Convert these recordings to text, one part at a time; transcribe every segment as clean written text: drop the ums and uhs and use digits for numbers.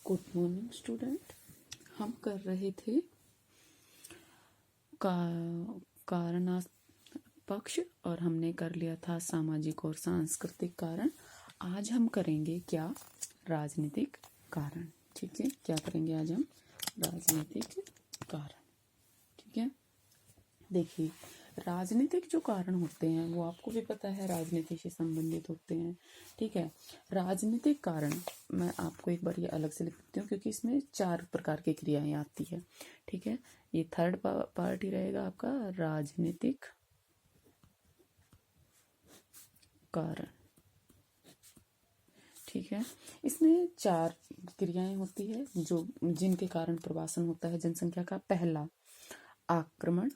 Good morning student. हम कर रहे थे कारणात्मक पक्ष और हमने कर लिया था सामाजिक और सांस्कृतिक कारण। आज हम करेंगे क्या? राजनीतिक कारण। ठीक है, क्या करेंगे आज हम? राजनीतिक कारण। ठीक है, देखिए राजनीतिक जो कारण होते हैं वो आपको भी पता है राजनीति से संबंधित होते हैं। ठीक है, राजनीतिक कारण मैं आपको एक बार ये अलग से लिख देती हूँ क्योंकि इसमें 4 प्रकार की क्रियाएं आती है। ठीक है, ये थर्ड पार्ट ही रहेगा आपका राजनीतिक कारण। ठीक है, इसमें 4 क्रियाएं होती है जो जिनके कारण प्रवासन होता है जनसंख्या का। पहला आक्रमण,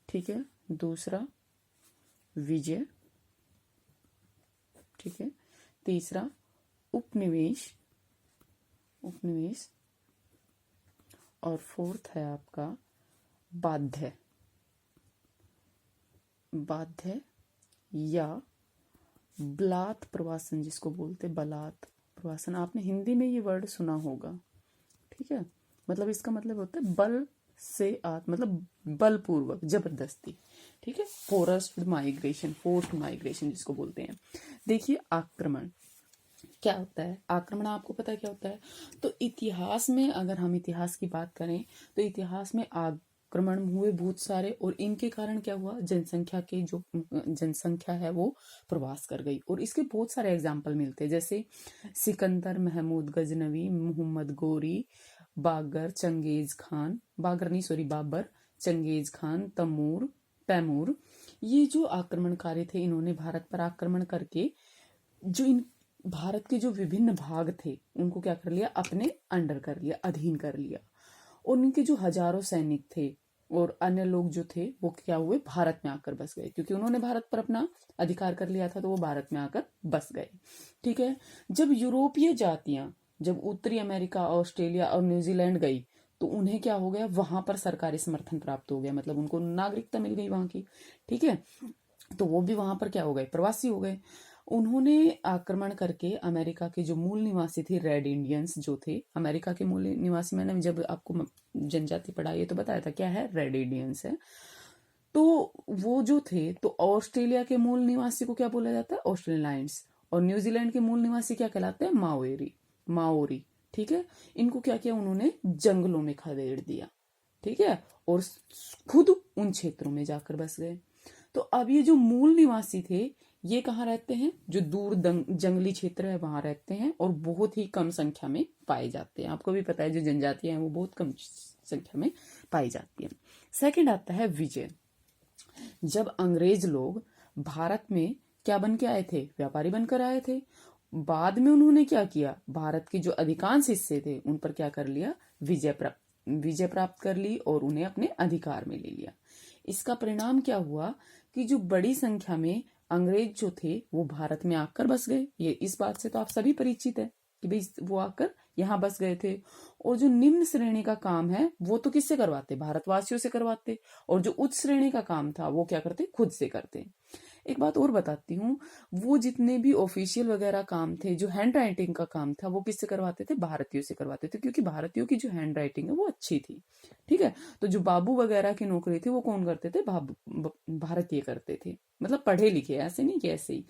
ठीक है, दूसरा विजय, ठीक है, तीसरा उपनिवेश और फोर्थ है आपका बाध्य या बलात् प्रवासन, जिसको बोलते बलात् प्रवासन। आपने हिंदी में ये वर्ड सुना होगा। ठीक है, मतलब इसका मतलब होता है बल से मतलब बलपूर्वक, जबरदस्ती। ठीक है, फोर्स्ड माइग्रेशन जिसको बोलते हैं। देखिए आक्रमण क्या होता है? आक्रमण आपको पता है क्या होता है? तो इतिहास में अगर हम इतिहास की बात करें तो इतिहास में आक्रमण हुए बहुत सारे, और इनके कारण क्या हुआ? जनसंख्या है वो प्रवास कर गई। और इसके बहुत सारे एग्जाम्पल मिलते हैं, जैसे सिकंदर, महमूद गजनवी, मोहम्मद गोरी, बाबर, चंगेज खान, तैमूर। ये जो आक्रमणकारी थे, इन्होंने भारत पर आक्रमण करके जो इन भारत के जो विभिन्न भाग थे उनको क्या कर लिया? अपने अंडर कर लिया, अधीन कर लिया। और उनके जो हजारों सैनिक थे और अन्य लोग जो थे वो क्या हुए? भारत में आकर बस गए, क्योंकि उन्होंने भारत पर अपना अधिकार कर लिया था, तो वो भारत में आकर बस गए। ठीक है, जब यूरोपीय जातियां जब उत्तरी अमेरिका, ऑस्ट्रेलिया और न्यूजीलैंड गई तो उन्हें क्या हो गया? वहां पर सरकारी समर्थन प्राप्त हो गया, मतलब उनको नागरिकता मिल गई वहां की। ठीक है, तो वो भी वहां पर क्या हो गए? प्रवासी हो गए। उन्होंने आक्रमण करके अमेरिका के जो मूल निवासी थे, रेड इंडियंस जो थे, अमेरिका के मूल निवासी, मैंने जब आपको जनजाति पढ़ाई है तो बताया था क्या है? रेड इंडियंस है। तो वो जो थे, तो ऑस्ट्रेलिया के मूल निवासी को क्या बोला जाता है? ऑस्ट्रेलियाइंस। और न्यूजीलैंड के मूल निवासी क्या कहलाते हैं? माओरी। ठीक है, इनको क्या किया? उन्होंने जंगलों में खदेड़ दिया। ठीक है, और खुद उन क्षेत्रों में जाकर बस गए। तो अब ये जो मूल निवासी थे ये कहाँ रहते हैं? जो दूर जंगली क्षेत्र है वहां रहते हैं, और बहुत ही कम संख्या में पाए जाते हैं। आपको भी पता है जो जनजातियां हैं वो बहुत कम संख्या में पाई जाती है। सेकंड आता है विजय। जब अंग्रेज लोग भारत में क्या बन के आए थे? व्यापारी बनकर आए थे। बाद में उन्होंने क्या किया? भारत के जो अधिकांश हिस्से थे उन पर क्या कर लिया? विजय प्राप्त कर ली और उन्हें अपने अधिकार में ले लिया। इसका परिणाम क्या हुआ कि जो बड़ी संख्या में अंग्रेज जो थे वो भारत में आकर बस गए। ये इस बात से तो आप सभी परिचित है कि भाई वो आकर यहाँ बस गए थे। और जो निम्न श्रेणी का काम है वो तो किससे करवाते? भारतवासियों से करवाते। और जो उच्च श्रेणी का काम था वो क्या करते? खुद से करते। एक बात और बताती हूँ, वो जितने भी ऑफिशियल वगैरह काम थे, जो हैंड राइटिंग का काम था, वो किससे करवाते थे? भारतीयों से करवाते थे, क्योंकि भारतीयों की जो हैंड राइटिंग है वो अच्छी थी। ठीक है, तो जो बाबू वगैरह की नौकरी थी वो कौन करते थे? भारतीय करते थे, मतलब पढ़े लिखे, ऐसे नहीं कि ऐसे ही।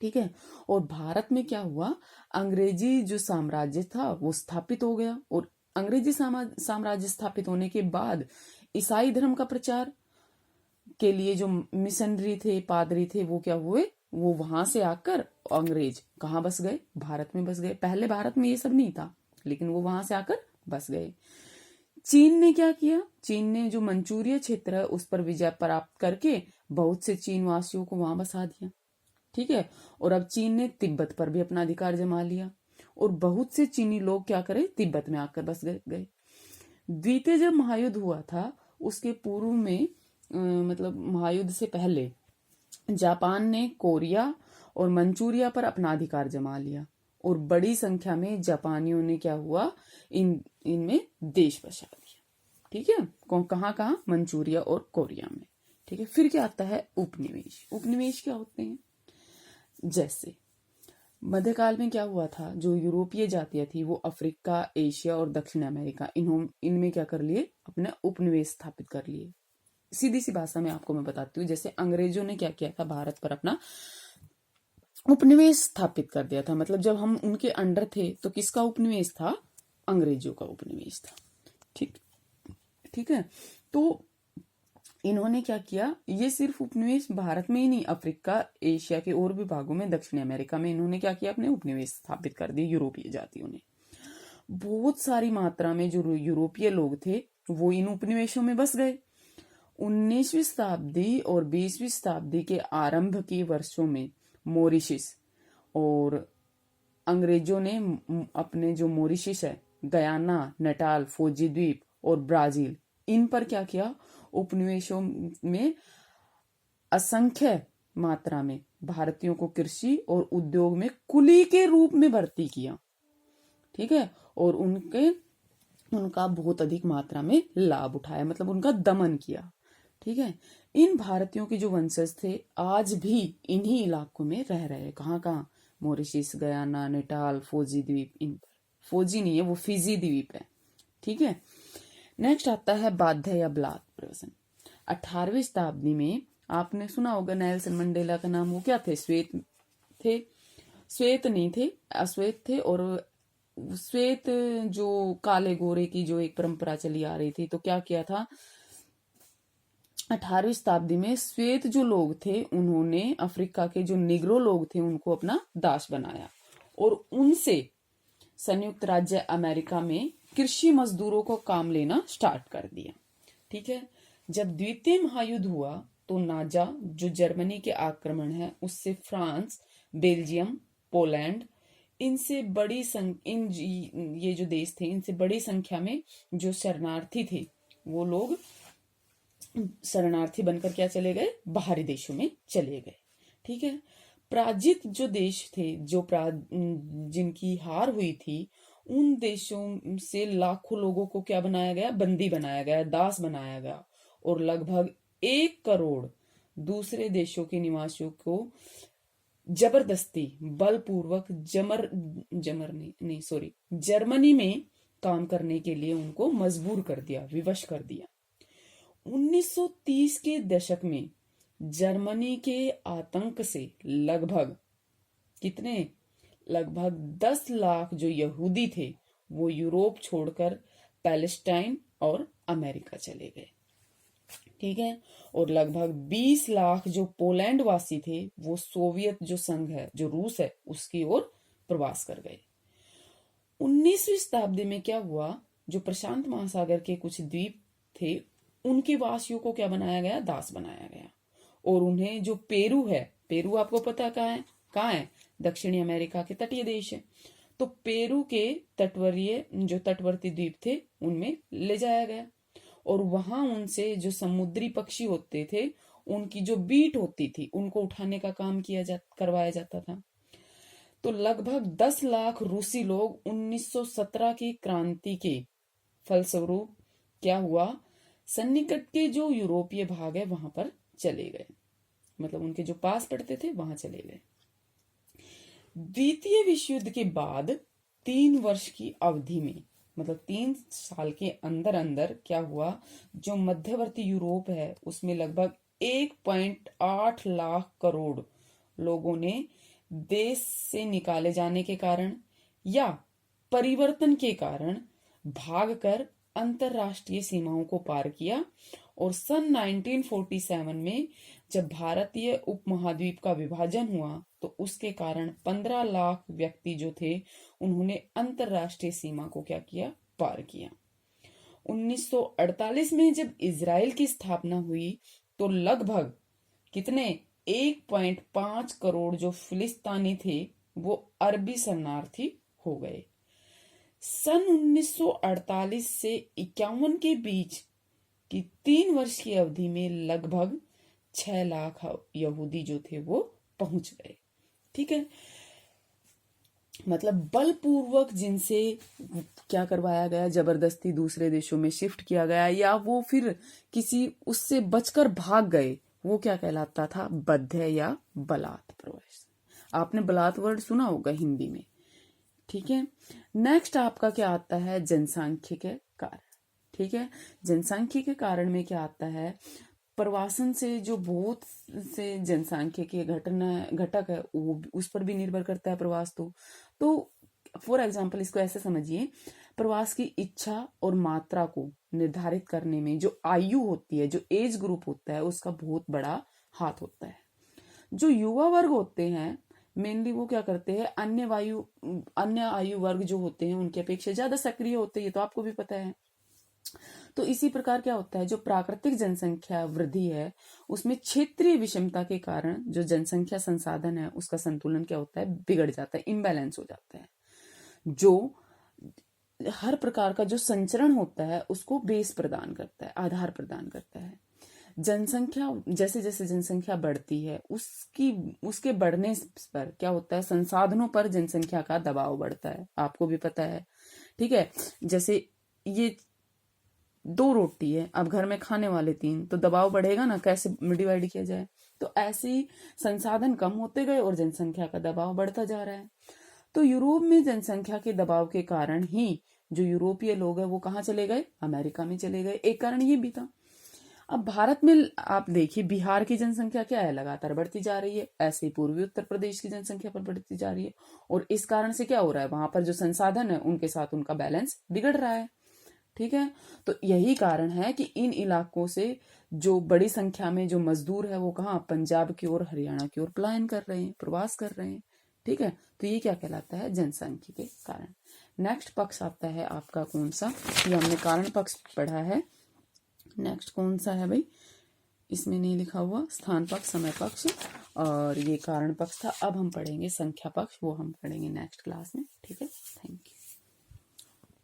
ठीक है, और भारत में क्या हुआ? अंग्रेजी जो साम्राज्य था वो स्थापित हो गया, और अंग्रेजी साम्राज्य स्थापित होने के बाद ईसाई धर्म का प्रचार के लिए जो मिशनरी थे, पादरी थे, वो क्या हुए? वो वहां से आकर अंग्रेज कहाँ बस गए? भारत में बस गए। पहले भारत में ये सब नहीं था, लेकिन वो वहां से आकर बस गए। चीन ने क्या किया? चीन ने जो मंचूरिया क्षेत्र है उस पर विजय प्राप्त करके बहुत से चीन वासियों को वहां बसा दिया। ठीक है, और अब चीन ने तिब्बत पर भी अपना अधिकार जमा लिया, और बहुत से चीनी लोग क्या करे? तिब्बत में आकर बस गए। द्वितीय जब महायुद्ध हुआ था उसके पूर्व में मतलब महायुद्ध से पहले जापान ने कोरिया और मंचूरिया पर अपना अधिकार जमा लिया, और बड़ी संख्या में जापानियों ने क्या हुआ? इनमें देश बसा दिया। ठीक है, कहाँ? मंचूरिया और कोरिया में। ठीक है, फिर क्या आता है? उपनिवेश। उपनिवेश क्या होते हैं? जैसे मध्यकाल में क्या हुआ था, जो यूरोपीय जातियां थी वो अफ्रीका, एशिया और दक्षिण अमेरिका इनमें क्या कर लिए, अपने उपनिवेश स्थापित कर लिए। सीधी सी भाषा में आपको मैं बताती हूँ, जैसे अंग्रेजों ने क्या किया था, भारत पर अपना उपनिवेश स्थापित कर दिया था। मतलब जब हम उनके अंडर थे तो किसका उपनिवेश था, अंग्रेजों का उपनिवेश था। ठीक ठीक है। तो इन्होंने क्या किया, ये सिर्फ उपनिवेश भारत में ही नहीं, अफ्रीका, एशिया के और भी भागों में, दक्षिण अमेरिका में इन्होंने क्या किया, अपने उपनिवेश स्थापित कर दिए यूरोपीय जातियों ने। बहुत सारी मात्रा में जो यूरोपीय लोग थे वो इन उपनिवेशों में बस गए। 19वीं शताब्दी और 20वीं शताब्दी के आरंभ के वर्षों में मॉरिशस और अंग्रेजों ने अपने जो मॉरिशस है, गयाना, नटाल, फौजी द्वीप और ब्राजील, इन पर क्या किया, उपनिवेशों में असंख्य मात्रा में भारतीयों को कृषि और उद्योग में कुली के रूप में भर्ती किया। ठीक है। और उनका बहुत अधिक मात्रा में लाभ उठाया, मतलब उनका दमन किया। ठीक है। इन भारतीयों के जो वंशज थे आज भी इन्हीं इलाकों में रह रहे हैं। कहाँ कहाँ, मॉरिशस, गयाना, नेटाल, फौजी द्वीप, इन पर। फौजी नहीं है वो, फिजी द्वीप है। ठीक है। नेक्स्ट आता है बाध्य या बलात् प्रवसन। 18वीं शताब्दी में आपने सुना होगा नेल्सन मंडेला का नाम। वो क्या थे, श्वेत थे, श्वेत नहीं थे, अश्वेत थे। और श्वेत जो काले गोरे की जो एक परंपरा चली आ रही थी, तो क्या किया था 18वीं शताब्दी में, श्वेत जो लोग थे उन्होंने अफ्रीका के जो निग्रो लोग थे उनको अपना दास बनाया और उनसे संयुक्त राज्य अमेरिका में कृषि मजदूरों को काम लेना स्टार्ट कर दिया। ठीक है। जब द्वितीय महायुद्ध हुआ तो नाजा जो जर्मनी के आक्रमण है उससे फ्रांस, बेल्जियम, पोलैंड, इनसे बड़ी ये जो देश थे इनसे बड़ी संख्या में जो शरणार्थी थे वो लोग शरणार्थी बनकर क्या चले गए, बाहरी देशों में चले गए। ठीक है। पराजित जो देश थे, जो जिनकी हार हुई थी, उन देशों से लाखों लोगों को क्या बनाया गया, बंदी बनाया गया, दास बनाया गया। और लगभग 1 करोड़ दूसरे देशों के निवासियों को जबरदस्ती बलपूर्वक जर्मनी में काम करने के लिए उनको मजबूर कर दिया, विवश कर दिया। 1930 के दशक में जर्मनी के आतंक से लगभग 10 लाख जो यहूदी थे वो यूरोप छोड़कर पैलेस्टाइन और अमेरिका चले गए। ठीक है। और लगभग 20 लाख जो पोलैंड वासी थे वो सोवियत जो संघ है, जो रूस है, उसकी ओर प्रवास कर गए। 19वीं शताब्दी में क्या हुआ, जो प्रशांत महासागर के कुछ द्वीप थे उनके वासियों को क्या बनाया गया, दास बनाया गया। और उन्हें जो पेरू है, पेरू आपको पता कहाँ है, दक्षिणी अमेरिका के तटीय देश है, तो पेरू के तटवर्ती द्वीप थे उनमें ले जाया गया। और वहां उनसे जो समुद्री पक्षी होते थे उनकी जो बीट होती थी उनको उठाने का काम करवाया जाता था। तो लगभग 10 लाख रूसी लोग 1917 की क्रांति के फलस्वरूप क्या हुआ, सन्निकट के जो यूरोपीय भाग है वहां पर चले गए, मतलब उनके जो पास पड़ते थे वहां चले गए। द्वितीय विश्व युद्ध के बाद 3 वर्ष की अवधि में, मतलब 3 साल के अंदर अंदर क्या हुआ, जो मध्यवर्ती यूरोप है उसमें लगभग 1.8 लाख करोड़ लोगों ने देश से निकाले जाने के कारण या परिवर्तन के कारण भागकर अंतरराष्ट्रीय सीमाओं को पार किया। और सन 1947 में जब भारतीय उपमहाद्वीप का विभाजन हुआ तो उसके कारण 15 लाख व्यक्ति जो थे उन्होंने अंतरराष्ट्रीय सीमा को क्या किया, पार किया। 1948 में जब इजराइल की स्थापना हुई तो लगभग 1.5 करोड़ जो फिलिस्तीनी थे वो अरबी शरणार्थी हो गए। सन 1948 से 51 के बीच की 3 वर्ष की अवधि में लगभग 6 लाख यहूदी जो थे वो पहुंच गए। ठीक है। मतलब बलपूर्वक जिनसे क्या करवाया गया, जबरदस्ती दूसरे देशों में शिफ्ट किया गया या वो फिर किसी उससे बचकर भाग गए, वो क्या कहलाता था, बध्य या बलात् प्रवेश। आपने बलात् वर्ड सुना होगा हिंदी में, ठीक है। नेक्स्ट आपका क्या आता है, जनसांख्यिकीय कारण, ठीक है। जनसांख्यिकीय कारण में क्या आता है, प्रवासन से जो बहुत से जनसांख्यिकीय घटक है वो उस पर भी निर्भर करता है प्रवास। तो फॉर एग्जाम्पल इसको ऐसे समझिए, प्रवास की इच्छा और मात्रा को निर्धारित करने में जो आयु होती है, जो एज ग्रुप होता है, उसका बहुत बड़ा हाथ होता है। जो युवा वर्ग होते हैं मेनली वो क्या करते हैं, अन्य आयु वर्ग जो होते हैं उनके अपेक्षा ज्यादा सक्रिय होते हैं, ये तो आपको भी पता है। तो इसी प्रकार क्या होता है, जो प्राकृतिक जनसंख्या वृद्धि है उसमें क्षेत्रीय विषमता के कारण जो जनसंख्या संसाधन है उसका संतुलन क्या होता है, बिगड़ जाता है, इम्बैलेंस हो जाता है। जो हर प्रकार का जो संचरण होता है उसको बेस प्रदान करता है, आधार प्रदान करता है। जनसंख्या जैसे जैसे जनसंख्या बढ़ती है उसके बढ़ने पर क्या होता है, संसाधनों पर जनसंख्या का दबाव बढ़ता है, आपको भी पता है, ठीक है। जैसे ये 2 रोटी है, अब घर में खाने वाले 3, तो दबाव बढ़ेगा ना, कैसे डिवाइड किया जाए। तो ऐसे ही संसाधन कम होते गए और जनसंख्या का दबाव बढ़ता जा रहा है। तो यूरोप में जनसंख्या के दबाव के कारण ही जो यूरोपीय लोग हैं वो कहाँ चले गए, अमेरिका में चले गए, एक कारण ये भी था। अब भारत में आप देखिए बिहार की जनसंख्या क्या है, लगातार बढ़ती जा रही है, ऐसे ही पूर्वी उत्तर प्रदेश की जनसंख्या पर बढ़ती जा रही है, और इस कारण से क्या हो रहा है, वहां पर जो संसाधन है उनके साथ उनका बैलेंस बिगड़ रहा है, ठीक है। तो यही कारण है कि इन इलाकों से जो बड़ी संख्या में जो मजदूर है वो कहाँ, पंजाब की ओर, हरियाणा की ओर पलायन कर रहे हैं, प्रवास कर रहे हैं, ठीक है। तो ये क्या कहलाता है, जनसांख्यिकी के कारण। नेक्स्ट पक्ष आता है आपका कौन सा, ये हमने कारण पक्ष पढ़ा है। नेक्स्ट कौन सा है भाई, इसमें नहीं लिखा हुआ, स्थान पक्ष, समय पक्ष, और ये कारण पक्ष था। अब हम पढ़ेंगे संख्या पक्ष, वो हम पढ़ेंगे नेक्स्ट क्लास में, ठीक है।